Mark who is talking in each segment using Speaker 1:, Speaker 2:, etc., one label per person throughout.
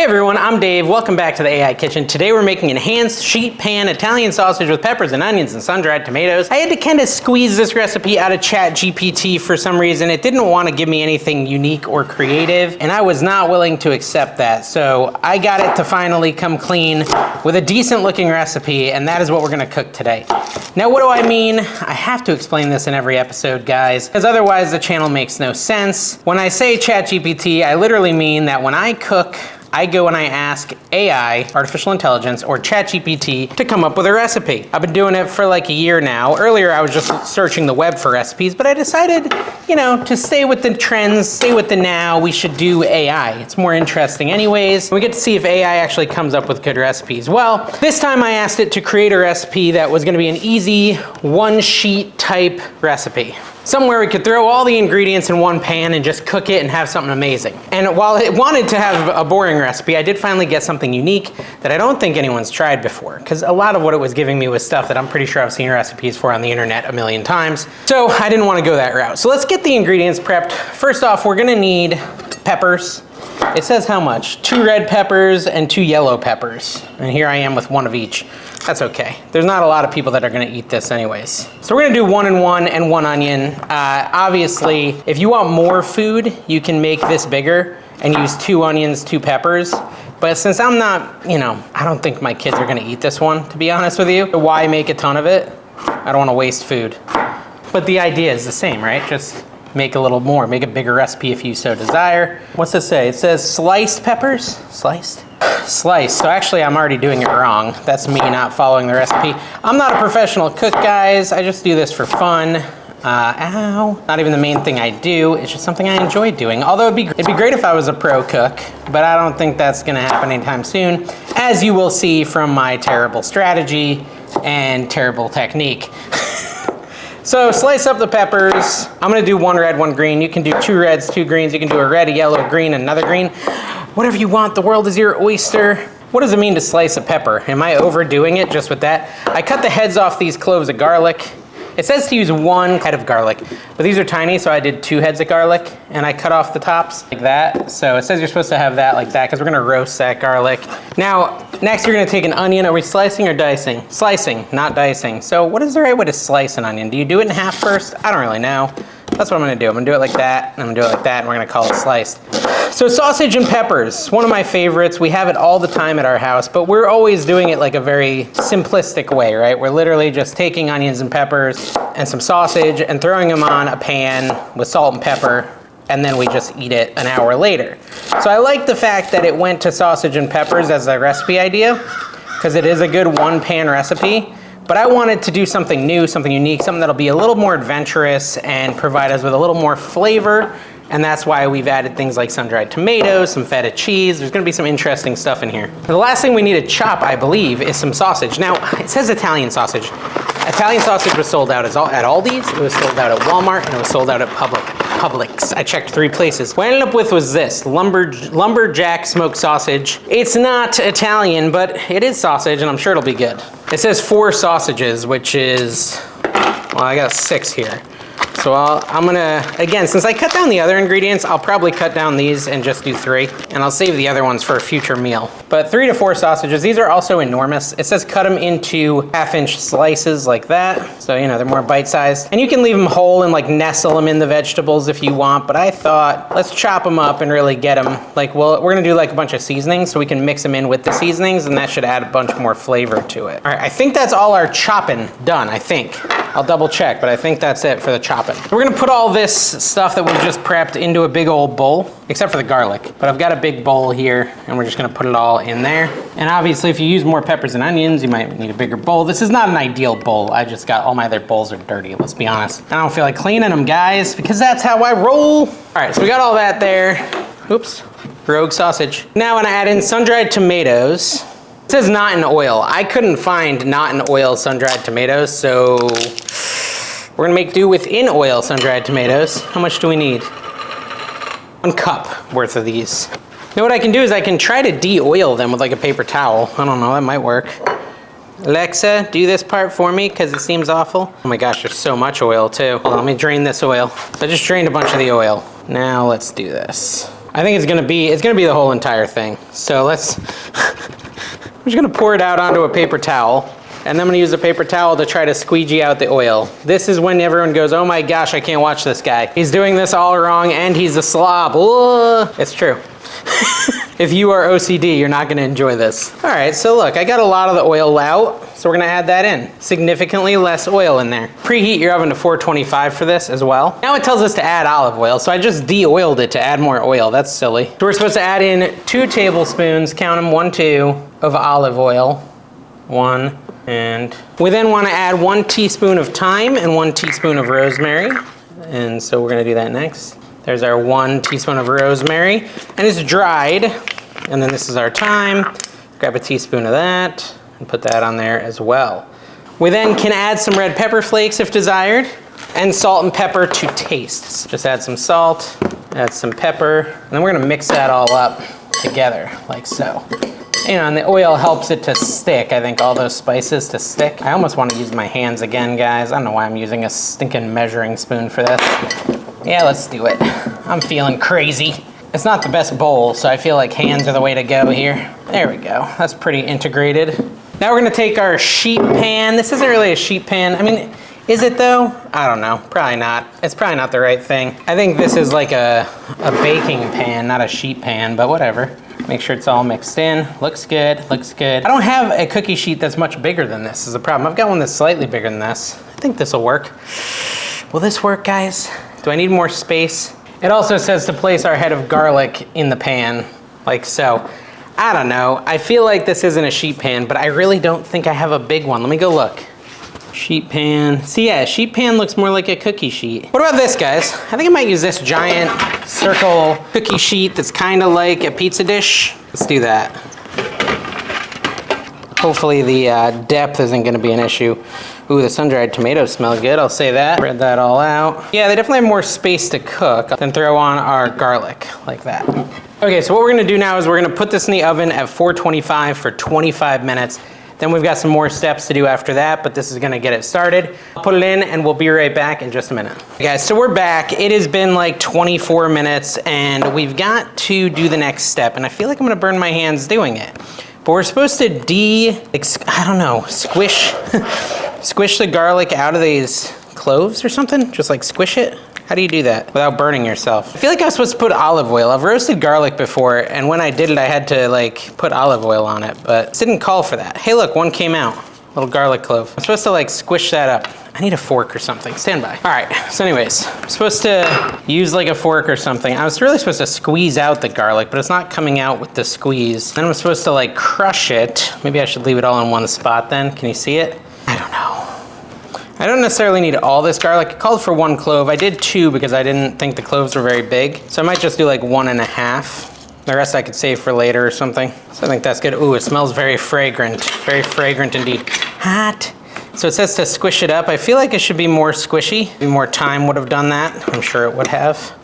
Speaker 1: Hey everyone, I'm Dave. Welcome back to the AI Kitchen. Today we're making enhanced sheet pan Italian sausage with peppers and onions and sun-dried tomatoes. I had to kind of squeeze this recipe out of ChatGPT for some reason. It didn't want to give me anything unique or creative, and I was not willing to accept that. So I got it to finally come clean with a decent looking recipe, and that is what we're gonna cook today. Now what do I mean? I have to explain this in every episode, guys, because otherwise the channel makes no sense. When I say ChatGPT, I literally mean that when I cook, I go and I ask AI, artificial intelligence, or ChatGPT to come up with a recipe. I've been doing it for like a year now. Earlier I was just searching the web for recipes, but I decided, to stay with the trends, stay with the now, we should do AI. It's more interesting anyways. We get to see if AI actually comes up with good recipes. Well, this time I asked it to create a recipe that was gonna be an easy one sheet type recipe. Somewhere we could throw all the ingredients in one pan and just cook it and have something amazing. And while it wanted to have a boring recipe, I did finally get something unique that I don't think anyone's tried before, because a lot of what it was giving me was stuff that I'm pretty sure I've seen recipes for on the internet a million times. So I didn't want to go that route. So let's get the ingredients prepped. First off, we're gonna need peppers. It says how much? 2 red peppers and 2 yellow peppers. And here I am with 1 of each. That's okay. There's not a lot of people that are gonna eat this anyways. So we're gonna do 1 and 1 and 1 onion. Obviously, if you want more food, you can make this bigger and use 2 onions, 2 peppers. But since I'm not, I don't think my kids are gonna eat this one, to be honest with you. Why make a ton of it? I don't wanna waste food. But the idea is the same, right? Just make a little more, make a bigger recipe if you so desire. What's this say? It says sliced peppers, sliced? Sliced, so actually I'm already doing it wrong. That's me not following the recipe. I'm not a professional cook, guys. I just do this for fun. Not even the main thing I do. It's just something I enjoy doing. Although it'd be great if I was a pro cook, but I don't think that's gonna happen anytime soon, as you will see from my terrible strategy and terrible technique. So slice up the peppers. I'm gonna do 1 red, 1 green. You can do 2 reds, 2 greens. You can do a red, a yellow, a green, another green. Whatever you want, the world is your oyster. What does it mean to slice a pepper? Am I overdoing it just with that? I cut the heads off these cloves of garlic. It says to use 1 head of garlic, but these are tiny, so I did 2 heads of garlic, and I cut off the tops like that. So it says you're supposed to have that like that, because we're gonna roast that garlic. Now, next you're gonna take an onion. Are we slicing or dicing? Slicing, not dicing. So what is the right way to slice an onion? Do you do it in half first? I don't really know. That's what I'm gonna do. I'm gonna do it like that, and I'm gonna do it like that, and we're gonna call it sliced. So sausage and peppers, one of my favorites. We have it all the time at our house, but we're always doing it like a very simplistic way, right? We're literally just taking onions and peppers and some sausage and throwing them on a pan with salt and pepper, and then we just eat it an hour later. So I like the fact that it went to sausage and peppers as a recipe idea, because it is a good 1-pan recipe. But I wanted to do something new, something unique, something that'll be a little more adventurous and provide us with a little more flavor. And that's why we've added things like sun-dried tomatoes, some feta cheese. There's gonna be some interesting stuff in here. The last thing we need to chop, I believe, is some sausage. Now, it says Italian sausage. Italian sausage was sold out at Aldi's, it was sold out at Walmart, and it was sold out at Publix. I checked 3 places. What I ended up with was this, lumberjack smoked sausage. It's not Italian, but it is sausage, and I'm sure it'll be good. It says 4 sausages, which is, well, I got 6 here. So I'm gonna, again, since I cut down the other ingredients, I'll probably cut down these and just do 3, and I'll save the other ones for a future meal. But 3 to 4 sausages, these are also enormous. It says cut them into 1/2-inch slices like that. So, they're more bite-sized. And you can leave them whole and like nestle them in the vegetables if you want, but I thought, let's chop them up and really get them, like, well, we're gonna do like a bunch of seasonings, so we can mix them in with the seasonings, and that should add a bunch more flavor to it. All right, I think that's all our chopping done, I think. I'll double check, but I think that's it for the chopping. We're gonna put all this stuff that we just prepped into a big old bowl, except for the garlic. But I've got a big bowl here, and we're just gonna put it all in there. And obviously, if you use more peppers and onions, you might need a bigger bowl. This is not an ideal bowl. I just got, all my other bowls are dirty, let's be honest. I don't feel like cleaning them, guys, because that's how I roll. All right, so we got all that there. Oops, rogue sausage. Now I'm gonna add in sun-dried tomatoes. It says not in oil. I couldn't find not in oil sun-dried tomatoes, so we're gonna make do with in oil sun-dried tomatoes. How much do we need? 1 cup worth of these. Now what I can do is I can try to de-oil them with like a paper towel. I don't know, that might work. Alexa, do this part for me because it seems awful. Oh my gosh, there's so much oil too. Hold on, let me drain this oil. So I just drained a bunch of the oil. Now let's do this. I think it's gonna be the whole entire thing. So I'm just gonna pour it out onto a paper towel, and then I'm gonna use a paper towel to try to squeegee out the oil. This is when everyone goes, oh my gosh, I can't watch this guy. He's doing this all wrong and he's a slob. Ugh. It's true. If you are OCD, you're not gonna enjoy this. All right, so look, I got a lot of the oil out, so we're gonna add that in. Significantly less oil in there. Preheat your oven to 425 for this as well. Now it tells us to add olive oil, so I just de-oiled it to add more oil. That's silly. So we're supposed to add in 2 tablespoons, count them, 1, 2, of olive oil. 1, and we then wanna add 1 teaspoon of thyme and 1 teaspoon of rosemary. And so we're gonna do that next. There's our 1 teaspoon of rosemary, and it's dried. And then this is our thyme. Grab a teaspoon of that and put that on there as well. We then can add some red pepper flakes if desired, and salt and pepper to taste. Just add some salt, add some pepper, and then we're gonna mix that all up together, like so. You know, and the oil helps it to stick. I think all those spices to stick. I almost want to use my hands again, guys. I don't know why I'm using a stinking measuring spoon for this. Yeah, let's do it. I'm feeling crazy. It's not the best bowl, so I feel like hands are the way to go here. There we go. That's pretty integrated. Now we're gonna take our sheet pan. This isn't really a sheet pan. I mean, is it though? I don't know. Probably not. It's probably not the right thing. I think this is like a baking pan, not a sheet pan, but whatever. Make sure it's all mixed in. Looks good, looks good. I don't have a cookie sheet that's much bigger than this is the problem. I've got one that's slightly bigger than this. I think this will work. Will this work, guys? Do I need more space? It also says to place our head of garlic in the pan, like so. I don't know. I feel like this isn't a sheet pan, but I really don't think I have a big one. Let me go look. Sheet pan. See, yeah, sheet pan looks more like a cookie sheet. What about this, guys? I think I might use this giant circle cookie sheet that's kind of like a pizza dish. Let's do that. Hopefully the depth isn't gonna be an issue. Ooh, the sun-dried tomatoes smell good, I'll say that. Spread that all out. Yeah, they definitely have more space to cook. Then throw on our garlic, like that. Okay, so what we're gonna do now is we're gonna put this in the oven at 425 for 25 minutes. Then we've got some more steps to do after that, but this is gonna get it started. I'll put it in and we'll be right back in just a minute. Okay, guys, so we're back. It has been like 24 minutes and we've got to do the next step. And I feel like I'm gonna burn my hands doing it. But we're supposed to squish, squish the garlic out of these cloves or something? Just like squish it? How do you do that without burning yourself? I feel like I was supposed to put olive oil. I've roasted garlic before, and when I did it, I had to like put olive oil on it, but it didn't call for that. Hey look, one came out. Little garlic clove. I'm supposed to like squish that up. I need a fork or something. Stand by. All right, so anyways, I'm supposed to use like a fork or something. I was really supposed to squeeze out the garlic, but it's not coming out with the squeeze. Then I'm supposed to like crush it. Maybe I should leave it all in one spot then. Can you see it? I don't know. I don't necessarily need all this garlic. It called for 1 clove. I did 2 because I didn't think the cloves were very big. So I might just do like 1.5. The rest I could save for later or something. So I think that's good. Ooh, it smells very fragrant. Very fragrant indeed. Hot. So it says to squish it up. I feel like it should be more squishy. Maybe more time would have done that. I'm sure it would have.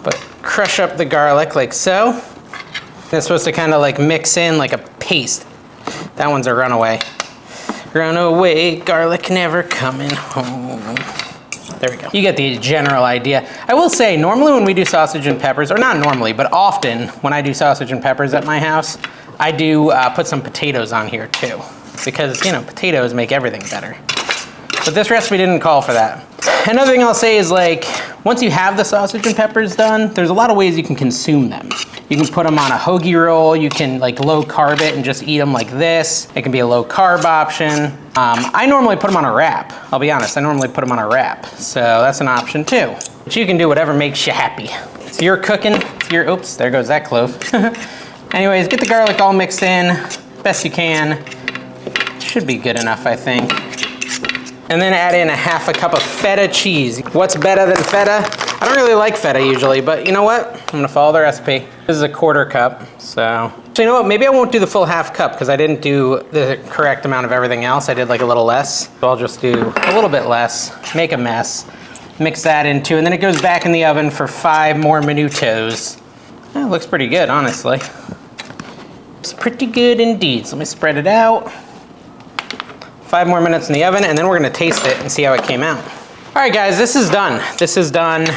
Speaker 1: But crush up the garlic like so. And it's supposed to kind of like mix in like a paste. That one's a runaway. Run away, garlic never coming home. There we go. You get the general idea. I will say, normally when we do sausage and peppers, or not normally, but often when I do sausage and peppers at my house, I do put some potatoes on here too. Because, you know, potatoes make everything better. But this recipe didn't call for that. Another thing I'll say is like, once you have the sausage and peppers done, there's a lot of ways you can consume them. You can put them on a hoagie roll, you can like low carb it and just eat them like this. It can be a low carb option. I normally put them on a wrap. I'll be honest, I normally put them on a wrap. So that's an option too. But you can do whatever makes you happy. So you're cooking, oops, there goes that clove. Anyways, get the garlic all mixed in, best you can. Should be good enough, I think. And then add in 1/2 cup of feta cheese. What's better than feta? I don't really like feta usually, but you know what? I'm gonna follow the recipe. This is a 1/4 cup, so you know what? Maybe I won't do the full 1/2 cup because I didn't do the correct amount of everything else. I did like a little less. So I'll just do a little bit less, make a mess, mix that into, and then it goes back in the oven for 5 more minutos. It looks pretty good, honestly. It's pretty good indeed. So let me spread it out. 5 more minutes in the oven, and then we're gonna taste it and see how it came out. All right, guys, this is done. This is done.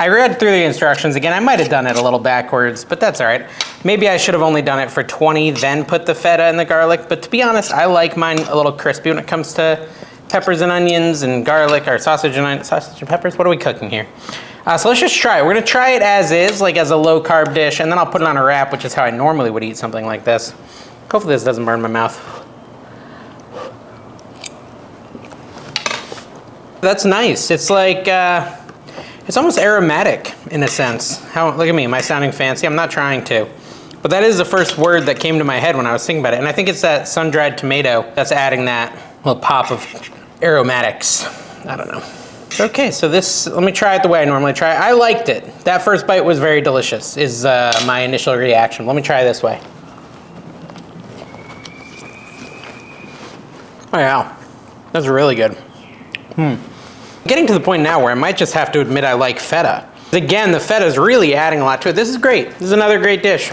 Speaker 1: I read through the instructions again. I might have done it a little backwards, but that's all right. Maybe I should have only done it for 20, then put the feta and the garlic. But to be honest, I like mine a little crispy when it comes to peppers and onions and garlic, or sausage and peppers. What are we cooking here? So let's just try it. We're gonna try it as is, like as a low carb dish, and then I'll put it on a wrap, which is how I normally would eat something like this. Hopefully this doesn't burn my mouth. That's nice. It's like, it's almost aromatic in a sense. Look at me, am I sounding fancy? I'm not trying to. But that is the first word that came to my head when I was thinking about it. And I think it's that sun-dried tomato that's adding that little pop of aromatics. I don't know. Okay, so this, let me try it the way I normally try it. I liked it. That first bite was very delicious, is my initial reaction. Let me try this way. Oh yeah, that's really good. Getting to the point now where I might just have to admit I like feta. Again, the feta is really adding a lot to it. This is great. This is another great dish.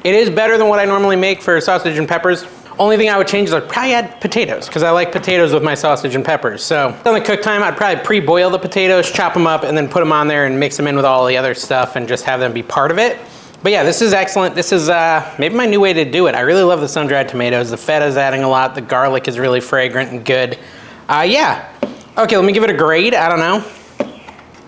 Speaker 1: It is better than what I normally make for sausage and peppers. Only thing I would change is I'd probably add potatoes, because I like potatoes with my sausage and peppers. So on the cook time, I'd probably pre-boil the potatoes, chop them up, and then put them on there and mix them in with all the other stuff and just have them be part of it. But yeah, this is excellent. This is maybe my new way to do it. I really love the sun-dried tomatoes. The feta is adding a lot. The garlic is really fragrant and good. Yeah. Okay, let me give it a grade. I don't know.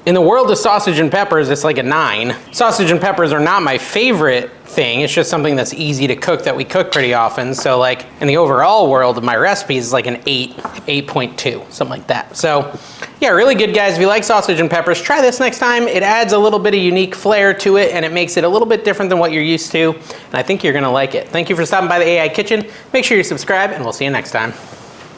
Speaker 1: In the world of sausage and peppers, it's like a 9. Sausage and peppers are not my favorite thing. It's just something that's easy to cook that we cook pretty often. So like in the overall world of my recipes, it's like an 8, 8.2, something like that. So yeah, really good, guys. If you like sausage and peppers, try this next time. It adds a little bit of unique flair to it, and it makes it a little bit different than what you're used to. And I think you're gonna like it. Thank you for stopping by the AI Kitchen. Make sure you subscribe, and we'll see you next time.